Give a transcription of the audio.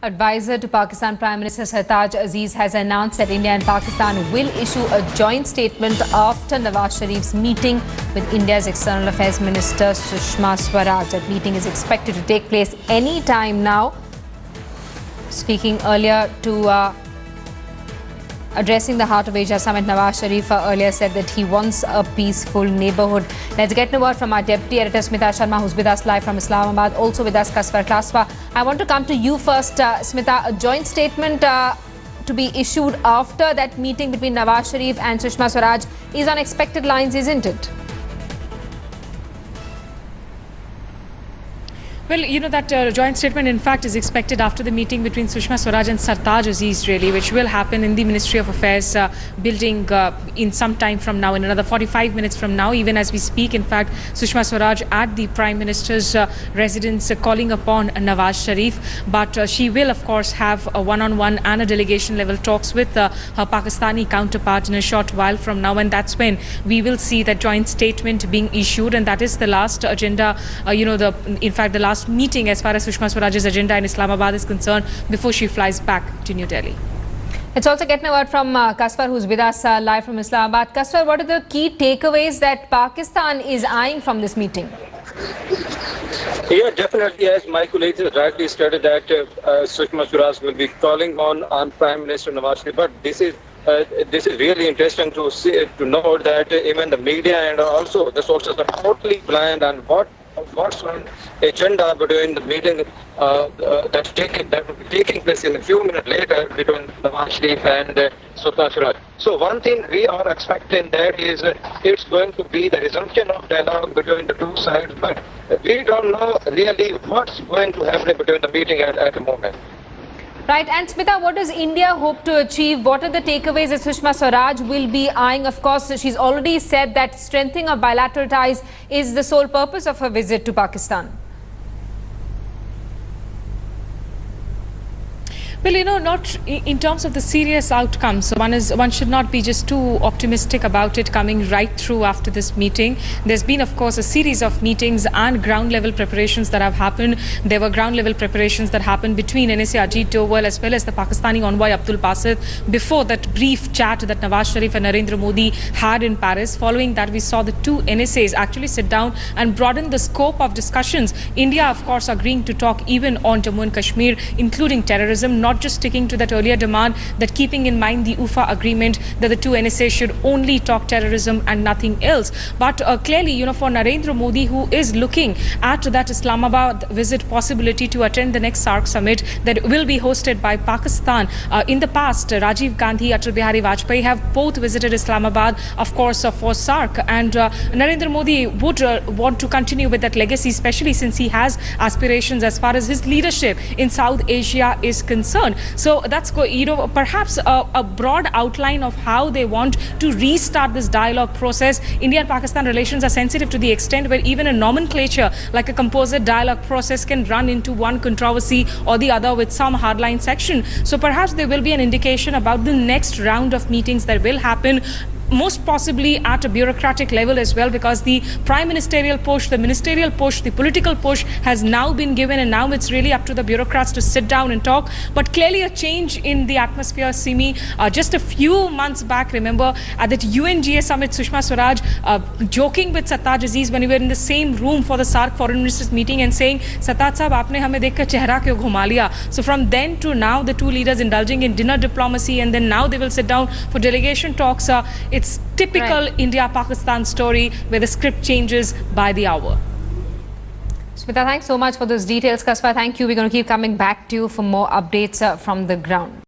Advisor to Pakistan Prime Minister Sartaj Aziz has announced that India and Pakistan will issue a joint statement after Nawaz Sharif's meeting with India's External Affairs Minister Sushma Swaraj. That meeting is expected to take place any time now. Speaking earlier to addressing the Heart of Asia Summit, Nawaz Sharif earlier said that he wants a peaceful neighbourhood. Let's get a word from our Deputy Editor Smita Sharma, who's with us live from Islamabad. Also with us, Kaswar Klaswa. I want to come to you first, Smita. A joint statement to be issued after that meeting between Nawaz Sharif and Sushma Swaraj is on expected lines, isn't it? Well, you know, that joint statement, in fact, is expected after the meeting between Sushma Swaraj and Sartaj Aziz, really, which will happen in the Ministry of Affairs building in some time from now, in another 45 minutes from now, even as we speak. In fact, Sushma Swaraj at the Prime Minister's residence calling upon Nawaz Sharif. But she will, of course, have a one-on-one and a delegation-level talks with her Pakistani counterpart in a short while from now. And that's when we will see that joint statement being issued. And that is the last agenda, in fact, the last meeting as far as Sushma Swaraj's agenda in Islamabad is concerned before she flies back to New Delhi. Let's also get a word from Kaswar, who's with us live from Islamabad. Kaswar, what are the key takeaways that Pakistan is eyeing from this meeting? Yeah, definitely, as my colleagues rightly stated, that Sushma Swaraj will be calling on Prime Minister Nawaz Sharif. But this is really interesting to see, to note that even the media and also the sources are totally blind on what's on agenda between the meeting that will be taking place in a few minutes later between Nawaz Sharif and Sushma Swaraj. So one thing we are expecting that is it's going to be the resumption of dialogue between the two sides, but we don't know really what's going to happen between the meeting at the moment. Right, and Smita, what does India hope to achieve? What are the takeaways that Sushma Swaraj will be eyeing? Of course, she's already said that strengthening of bilateral ties is the sole purpose of her visit to Pakistan. Well, you know, not in terms of the serious outcomes. So one should not be just too optimistic about it coming right through after this meeting. There's been, of course, a series of meetings and ground level preparations that have happened. There were ground level preparations that happened between NSA Ajit Doval as well as the Pakistani envoy Abdul Basit before that brief chat that Nawaz Sharif and Narendra Modi had in Paris. Following that, we saw the two NSAs actually sit down and broaden the scope of discussions. India, of course, agreeing to talk even on Jammu and Kashmir, including terrorism, not just sticking to that earlier demand that keeping in mind the UFA agreement that the two NSA should only talk terrorism and nothing else. But clearly, you know, for Narendra Modi, who is looking at that Islamabad visit possibility to attend the next SAARC summit that will be hosted by Pakistan. In the past, Rajiv Gandhi, Atal Bihari Vajpayee have both visited Islamabad, of course, for SAARC. And Narendra Modi would want to continue with that legacy, especially since he has aspirations as far as his leadership in South Asia is concerned. So that's, perhaps a broad outline of how they want to restart this dialogue process. India and Pakistan relations are sensitive to the extent where even a nomenclature like a composite dialogue process can run into one controversy or the other with some hardline section. So perhaps there will be an indication about the next round of meetings that will happen, most possibly at a bureaucratic level as well, because the prime ministerial push, the ministerial push, the political push has now been given, and now it's really up to the bureaucrats to sit down and talk. But clearly a change in the atmosphere, Simi. Just a few months back, remember, at that UNGA summit, Sushma Swaraj joking with Sartaj Aziz when we were in the same room for the SAARC foreign ministers meeting and saying, Sartaj sahab, aapne hame dekhkar chehra kyun ghuma liya? So from then to now, the two leaders indulging in dinner diplomacy, and then now they will sit down for delegation talks. It's typical India-Pakistan story where the script changes by the hour. Smita, thanks so much for those details. Kaswa, thank you. We're going to keep coming back to you for more updates from the ground.